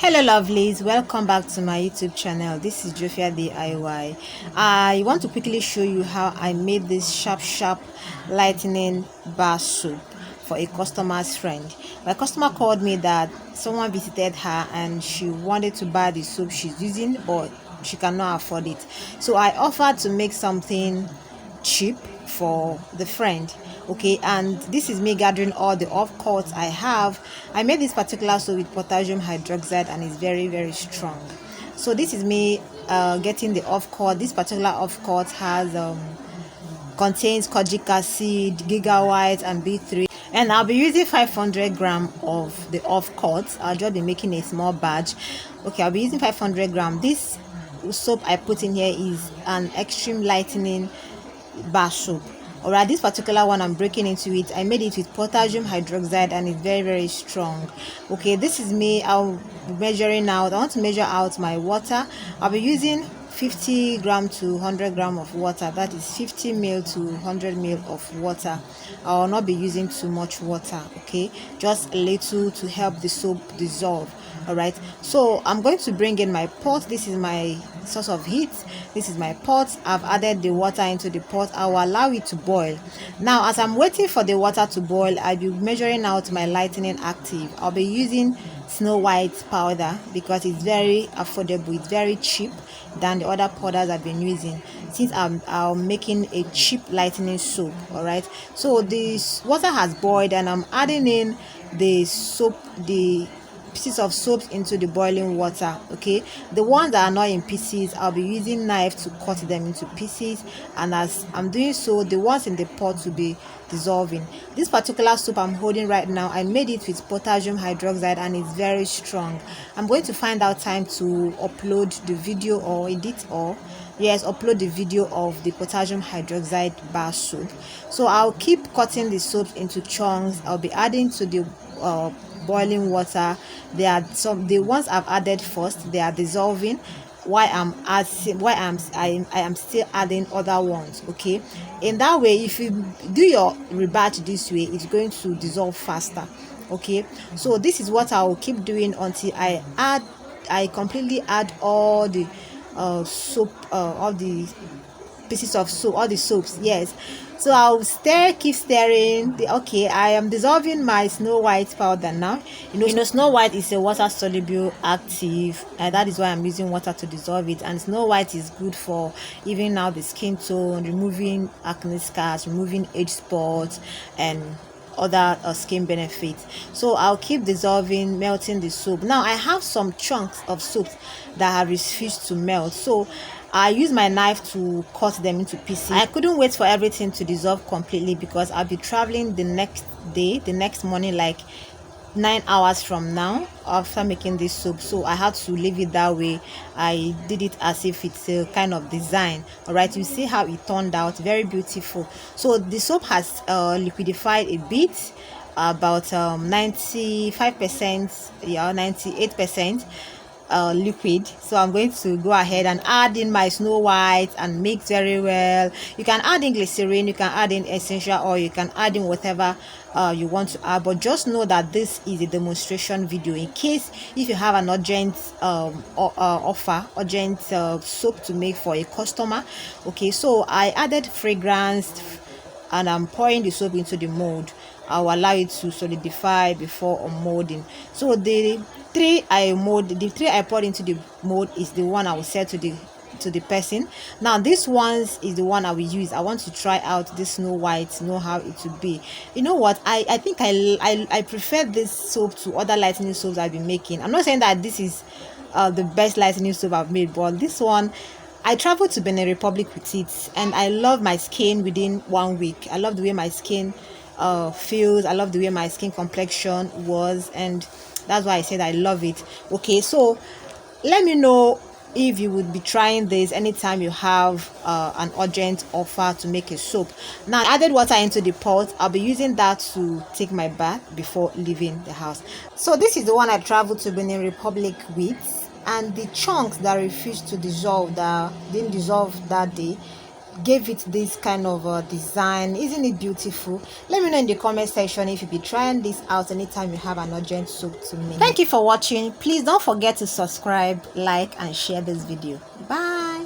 Hello lovelies, welcome back to my YouTube channel. This is Jofia DIY. I want to quickly show you how I made this sharp lightning bar soap for a customer's friend. My customer called me that someone visited her and she wanted to buy the soap she's using, but she cannot afford it. So I offered to make something cheap for the friend. Okay, and this is me gathering all the offcuts I have. I made this particular soap with potassium hydroxide and it's very strong. So this is me getting the offcut. This particular offcut has contains kojic acid, giga white and B3, and I'll be using 500 gram of the offcut. I'll just be making a small batch. Okay, I'll be using 500 gram. This soap I put in here is an extreme lightening bar soap. Alright, this particular one I'm breaking into it. I made it with potassium hydroxide and it's very strong. Okay, this is me. I'll be measuring out. I want to measure out my water. I'll be using 50 gram to 100 gram of water. That is 50 ml to 100 ml of water. I will not be using too much water. Okay, just a little to help the soap dissolve. All right, so I'm going to bring in my pot. This is my source of heat. This is my pot. I've added the water into the pot. I will allow it to boil. Now as I'm waiting for the water to boil, I'll be measuring out my lightening active. I'll be using Snow White powder because it's very affordable. It's very cheap than the other powders I've been using, since I'm making a cheap lightening soap. All right, so this water has boiled and I'm adding in the soap, the pieces of soaps into the boiling water. Okay, the ones that are not in pieces, I'll be using knife to cut them into pieces, and as I'm doing so, the ones in the pot will be dissolving. This particular soap I'm holding right now, I made it with potassium hydroxide and it's very strong. I'm going to find out time to upload the video or edit, or yes, upload the video of the potassium hydroxide bar soap. So I'll keep cutting the soaps into chunks. I'll be adding to the boiling water. They are the ones I've added first, they are dissolving while I am still adding other ones. Okay, in that way, if you do your rebatch this way, it's going to dissolve faster. Okay, so this is what I will keep doing until I completely add all the soap, all the pieces of soap, all the soaps. Yes, so I'll keep stirring. Okay, I am dissolving my Snow White powder now. You know Snow White is a water soluble active, and that is why I'm using water to dissolve it. And Snow White is good for evening out the skin tone, removing acne scars, removing age spots, and other skin benefits. So I'll keep dissolving, melting the soap. Now I have some chunks of soap that have refused to melt, so I use my knife to cut them into pieces. I couldn't wait for everything to dissolve completely because I'll be traveling the next day, the next morning, like 9 hours from now after making this soap. So I had to leave it that way. I did it as if it's a kind of design. All right, you see how it turned out, very beautiful. So the soap has liquidified a bit, about 95%, yeah, 98% liquid. So I'm going to go ahead and add in my Snow White and mix very well. You can add in glycerin, you can add in essential oil, you can add in whatever you want to add, but just know that this is a demonstration video in case if you have an urgent urgent soap to make for a customer. Okay, so I added fragrance and I'm pouring the soap into the mold. I'll allow it to solidify before molding. So the three I poured into the mold is the one I will sell to the person. Now this ones is the one I will use. I want to try out this Snow White, know how it will be. You know what, I think I prefer this soap to other lightening soaps I've been making. I'm not saying that this is the best lightening soap I've made, but this one, I traveled to Benin Republic with it and I love my skin within 1 week. I love the way my skin feels. I love the way my skin complexion was, and that's why I said I love it. Okay, so let me know if you would be trying this anytime you have an urgent offer to make a soap. Now I added water into the pot. I'll be using that to take my bath before leaving the house. So this is the one I traveled to Benin Republic with, and the chunks that refused to dissolve, that didn't dissolve that day, gave it this kind of design. Isn't it beautiful? Let me know in the comment section if you'll be trying this out anytime you have an urgent soup to make. Thank you for watching. Please don't forget to subscribe, like and share this video. Bye.